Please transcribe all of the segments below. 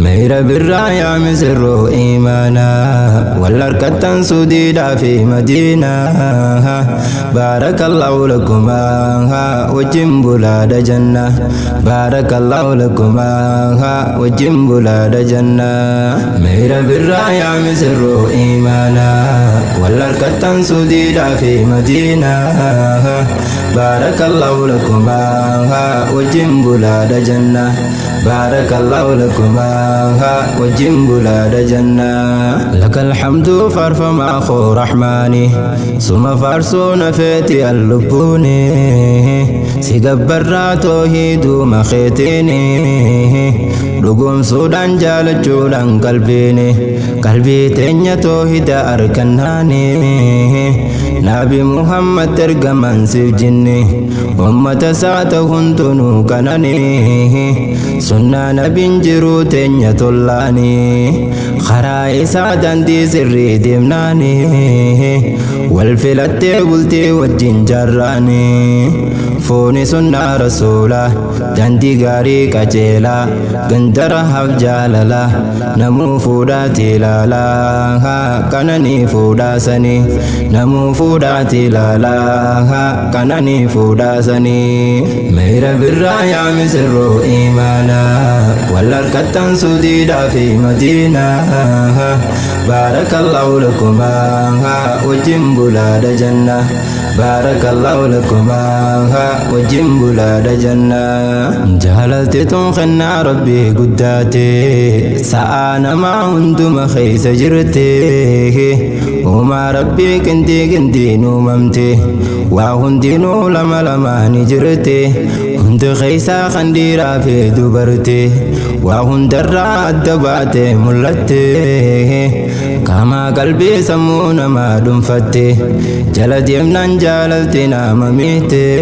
مير بالرايا مسر إيمانا والأركتان سديدا في مدينة بارك الله لكما وجم بلاد جنة بارك الله لكما وجم بلاد جنة مير بالرايا مسر إيمانا والأركتان سديدا في مدينة بارك الله لكما وجم بلاد جنة بارك الله لكما وجم بلاد جنة لك الحمد فارفم أخو رحماني ثم فارسون فيتي اللبوني سيقبر توحيد مخيتيني لقوم سودان جال جولان قلبي تنيا توحيد أركناني نبي محمد ترجمان سيف جني أمة ساته هنتنو كناني سنة نبي جرو تنيا تولاني خراي سادان دي سري دمناني والفلت بلتي وجين جراني فوني سنة رسولا داندي غاري كجيلا غندر حب جاللا نمو فوداتي لالا كناني فوداسني نمو فوداتي لالا كناني فوداسني مير بالرايا مسر إيمانا والأركتان سديدا في مدينة بارك الله لكما وجم بلاد جنة بارك الله لكما وجم بلاد جنة جهلت تنخنا ربي قداتي سآنا ما هندم خيس جرتي وما ربي كنتي نوممتي وهندي نو لما نجرتي هند خيسا خنديرا في دبرتي وهند الراد دباتي ملتي كما قلبي سمونا ما دنفتي جلد يمنان جالتنا مميتي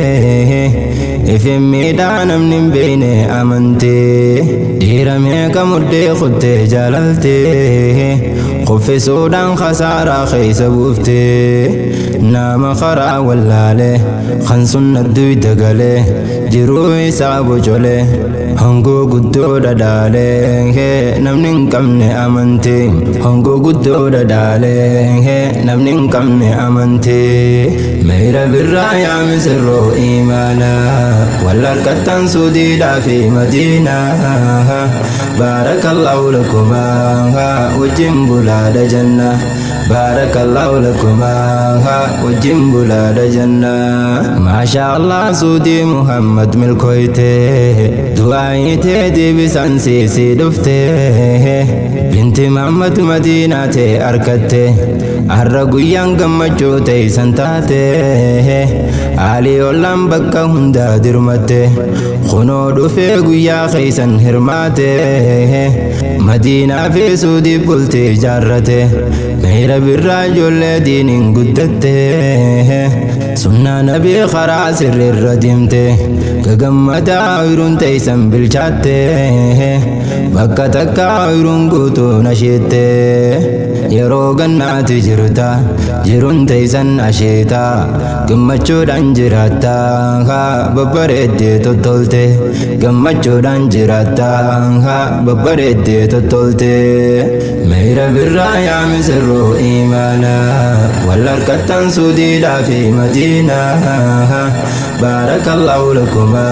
إفهم ميدانا من بين أمنتي ديرمي كمدي خدتي جللتي خفي سودان خسارة خيس بوفتي نام خرا واللالي خنسون الدوي دقالي جروي سابو جولي هنگو قدو دالي نمنين كمني أمنتي هنگو قدو دالي نمنين كمني أمنتي مير بالرايا مسر إيمانا والأركتان سديدا في مدينة بارك الله لكما وجم بلاد جنة بارك الله لكما وجم بلاد جنة ما شاء الله سودي محمد ملكويته دعايته دي بسانسي سيدفته بنت محمد مدينة أركته أرقيان قمجوته سنتاته علي ولم بكا هندا درمته خنود في قيا خيسا هرماته مدينة في سودي بلتي جارته مير بالرجل دين قدته سنة نبي خرا سر الردمته كقمتا عيرون تيسن بالشاته بكا تكا عيرون قوتو نشيته yeroo gannaati jirta jiruun teeysan asheeta gammachuudhaan jiraatta babbareeddee tottolte gammachuudhaan jiraatta babbareeddee tottolte meyra birraa yaa misirroo imaana wal harkattaan suudiidhaa fi madiina baarakallahu lakuma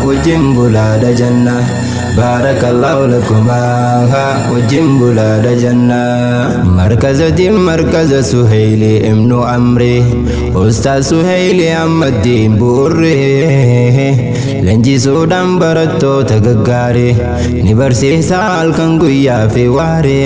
wajjin bulaada janna baarakallahu lakuma wajjin bulaada janna مركز سهيلي ابن عمري أستاذ سهيلي أم الدين بوري لنجي سودان برتو تغغاري نبرسي سال كنغويا في واري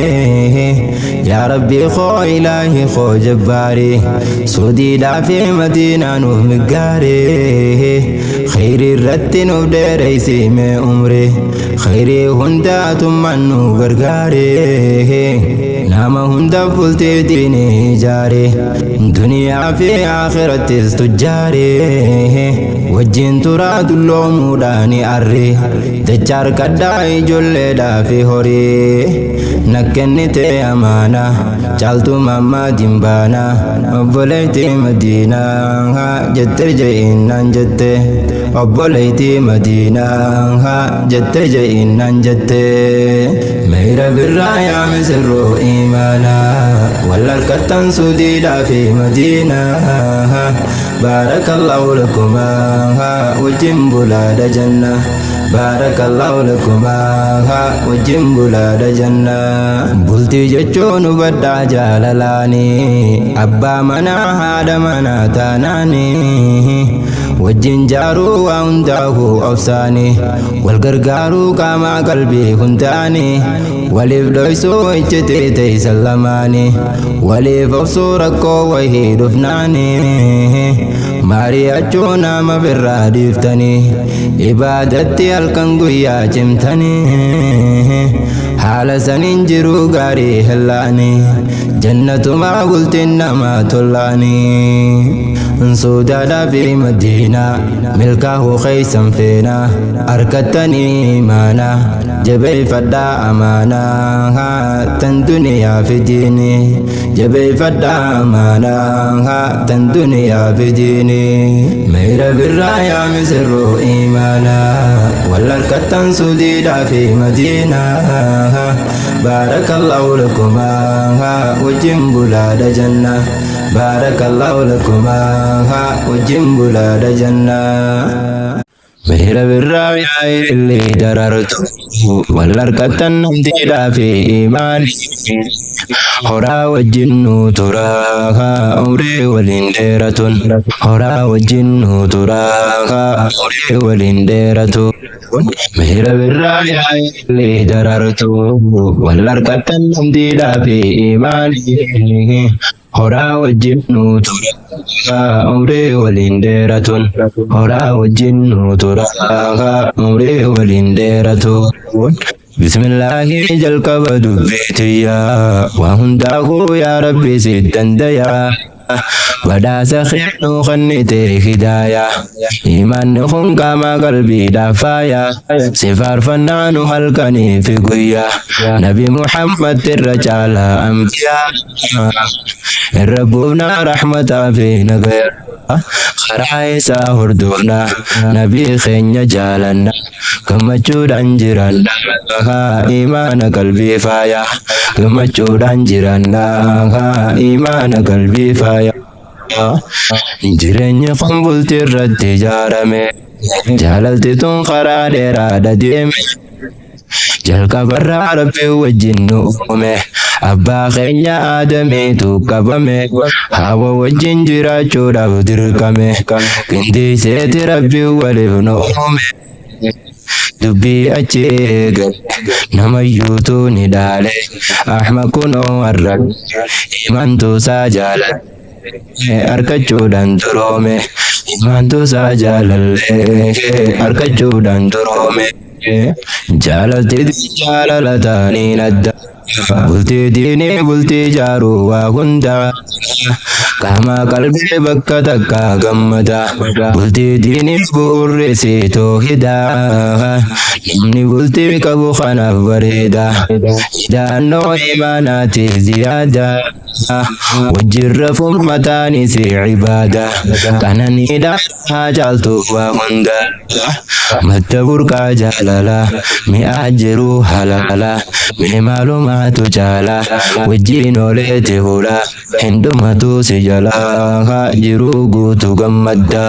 يا ربي خو إلهي خو جباري سودي دا في مدينة نوف مقاري خيري الرتين وديري سيمي عمري خيري هندا تمنو غرغاري ناما هندا فلتي ديني جاري دنيا في آخرة استجاري وجين تراد اللوم داني أري دجار كداي جل دا في هوري نكنتي أمانة جالتو ماما ديمبانا أبوليتي مدينة جتر جئين جتة obboleettii Madiinaa jette ja'innaan jette meeyra birraa yaa misirroo imaanaa wal harkattan Suudiidhaa fi Madiinaa baarakallahu lakumaa wajjin bulaadha janna baarakallahu lakumaa wajjin bulaadha janna bultii jechuun hubadhaa jaalalaanii abbaa manaa haadha manaa taanaanii wajjin jaaruu waa hundaa'uu obsaanii wal gargaaruu qaamaa qalbii hundaanii waliif dhoysuu ijjitee teeysan lamaanii waliif obsuu rakkoo wayii dhufnaanii maari'achuu nama birraa dhiiftanii ibaadatti halkan guyyaa cimtanii haala saniin jiruu gaarii hellaanii jannatumaa bultiin namaa tollaanii Suudaadhaa fi Madiinaa milkaa'uu keeysan feenaa harkattanii imaanaa jabeeffadhaa amaanaa tan duniyaa fi diinii jabeeffadhaa amaanaa tan duniyaa fi diinii meeyra birraa yaa misirroo imaanaa wal harkattan Suudiidhaa fi Madiinaa baarakallahu lakumaa wajjin bulaadha janna baarakallahu lakumaa wajjin bulaadha janna meeyra birraa yaa illee darartu wal harkattan namtiidhaa fi imaanii horaa wajjin nu turaa umrii waliin dheeratun horaa wajjin nu turaa umrii waliin dheeratu meeyra birraa yaa illee darartu wal harkattan namtiidhaa fi imaanii horaa wajjin nu turaa umrii waliin dheeratun horaa wajjin nu turaa umrii waliin dheeratu bismillaahi jalqaba dubbiitiyyaa waa hundaa'uu yaa rabbi si dandayaa badhaasa kennuu kennitee hidaayaa imaanni kun qaamaa qalbiidhaaf faayaa si faarfannaa nu halkanii fi guyyaa nabi Muhammad irra caalaa anbiyaa irra buufnaa rahmataa fi nagaya karaa isaa hordofnaa nabii keenya jaalanna gammachuudhaan jiraannaa imaana qalbii faayaa gammachuudhaan jiraannaa imaana qalbii faayaa jireenya kun bultii irratti ijaarame jaalalti tun karaa dheeraadha deeme jalqabarraa rabbii wajjin nu uume abbaa keenya aadamiitu qabame hawa wajjin jiraachuudhaaf dirqame qindeesseeti rabbii waliif nu uume dubbii achi eegale namayyuutu ni dhaale ahma kunoo warra imantuusaa jaalale argachuudhaan duroome imantuusaa jaalalle argachuudhaan duroome jaalalti jaalala taaniin adda bultii diinii bultii jaaruu waa hundaa qaamaa qalbii bakka takka gammada bultii diinii bu'urri siitoo hidaa namni bultii qabu kanaaf bareeda hidhaannoo imaanaatiif ziyaada wajjin rafuun mataanis cibaada kananiidha haa jaaltuuf waa hunda madda burqaa jaalala mi'aa jiruu halala mee maalumaatu jaala wajjin ooleeti hula hindumatu si jalaa jiruu guutu gammadda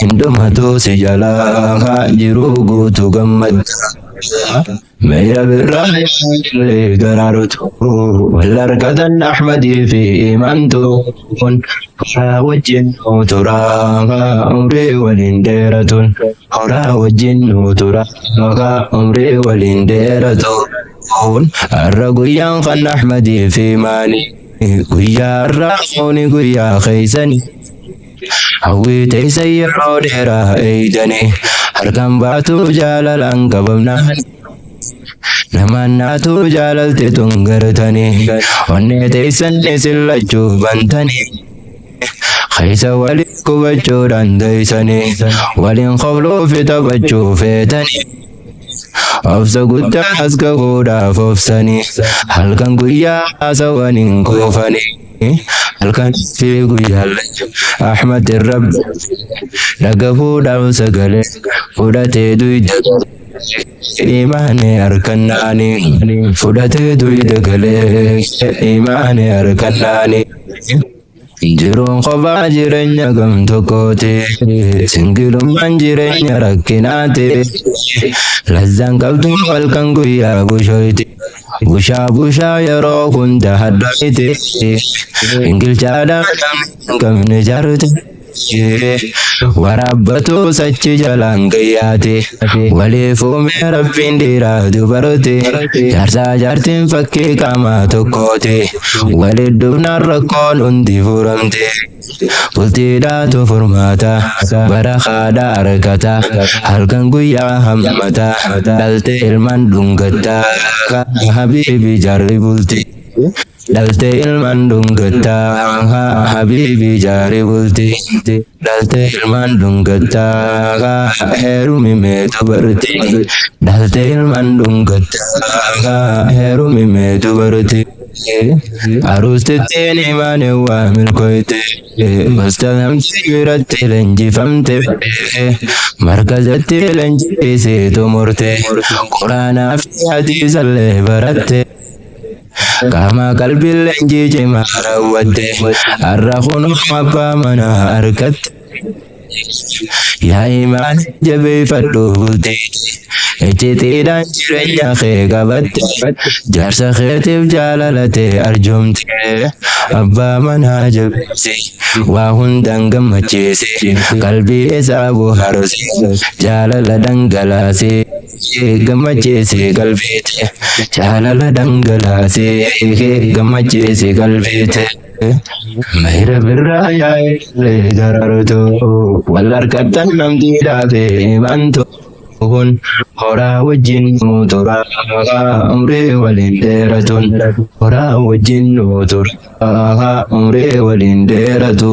hindumatu si jalaa jiruu guutu gammadda meeyra birraa illee darartu wal harkatan Ahmadii fi imaantu kun horaa wajjin nu turaa umrii waliin dheeratun horaa wajjin nu turaa umrii waliin dheeratu har'a guyyaan kan Ahmadii fi maani guyyaa har'aa kuni guyyaa keeysanii hawwii teeysan yeroo dheeraa eeydanii harkaan baatu jaalalaan qabamnaan namaan naatu jaalalti tun gartanii onnee teeysan isillachuuf bantanii keeysa waliin qubachuudhaan teeysanii waliin qobluufi taphachuu feetanii obsa guddaa as gahuudhaaf obsanii halkan guyyaa haasawaniin kuufanii halkan fi guyyaa Ahmad Rabbi dhagahuudhaaf sagalee fudhatee duyda imaanee harkannaanii fudhatee duyda galee imaanee harkannaanii jiruun kophaa jireenya gam tokkooti singilummaan jireenya rakkinaati lazzaan qabdu halkan guyyaa bushoyti bushaa yeroo hunda haddoyti ingilchaadhaan gamne jaarti waraabbatu sachi jalaan gayyaate waliif uume rabbiin dhiiraa dubarti jaarsaa jaartiin fakkii qaamaa tokkooti waliin dhufnaan rakkoon hundi furamte bultiidhaatu furmaata barakaadha argata halkan guyyaa hammata dhalte ilmaan dhungatta habiibi jaarri bulti dhalte ilmaan dhungatta habiibi jaarri bulti dhalte ilmaan dhungatta heerumi meetu barti dhalte ilmaan dhungatta heerumi meetu barti arustettiin imaane waa milkoyte bastalamti biratti leenjifamte markazatti leenjifisee tumurte quraanaa fi hadiisallee baratte qaama qalbii leenjii cimaa raawwatte har'a kun abbaa manaa argatte yaa imaan jabeeffadhu bulteeti ejjetiidhaan jireenya kee qabatte jaarsa keetiif jaalalate arjoomte abbaa manaa jabeesse waa hundaan gammachiise qalbii isaa bohaarse jaalala dhangalaase gammachiise qalbiite jaalala dhangalaase gammachiise qalbiite Mahira birraa yaa'ee garartu wal harkattan namtii dhaabee bantu kun horaa wajjin mootoraa umree waliin dheeratuun horaa wajjin mootoraa umree waliin dheeratu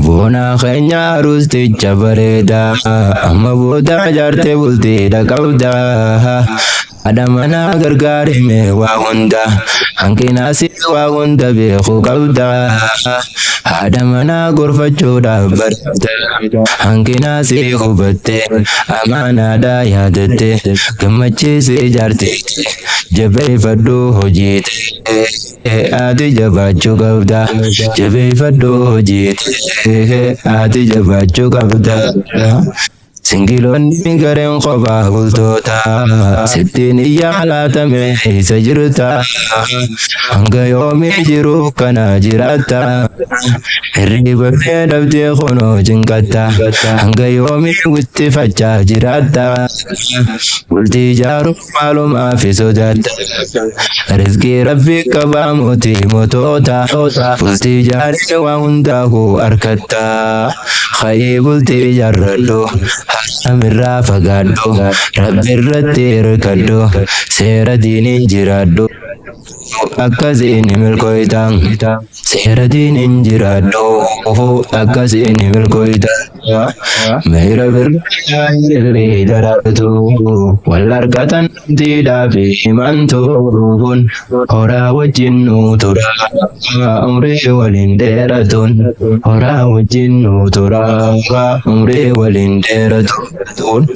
boona keenya aruusticha bareedaa amma booda jaartee bultii dhaqabdaa ada mana gargaarime waa hunda hanqinaasi waa hunda beekuu qabda ada mana gorfachuudhaaf barata hanqinaasi hubatte amaanaadhaa yaadatte gammachiise jaarteette jabeeffadhu hojiite ati jabaachuu qabda jabeeffadhu hojiite ati jabaachuu qabda singiloonni gareen kophaa bultoota sittiin iyyaa laatame isa jirta hanga yoomii jiru kana jiraata hirriba fee dhabdee kunoo cinqatta hanga yoomii wittifachaa jiraata bultii ijaaruuf maalumaaf sodaatta rizqii rabbii qabaa mootii mootoota bultii ijaaree waa hundaa'uu harkatta khayii bultii ijaarradhu amirraa fagaadhu rabbi irratti hirkadhu seera diiniin jiraadhu akkasiin milkooytaan seera diiniin jiraadhu akkasiin milkooytaan meera birraa illee daraartu wal harkatan diidhaa fi himantu kun horaa wajjin nuuturaa umrii waliin dheeratuun horaa wajjin nuuturaa umrii waliin dheeratuun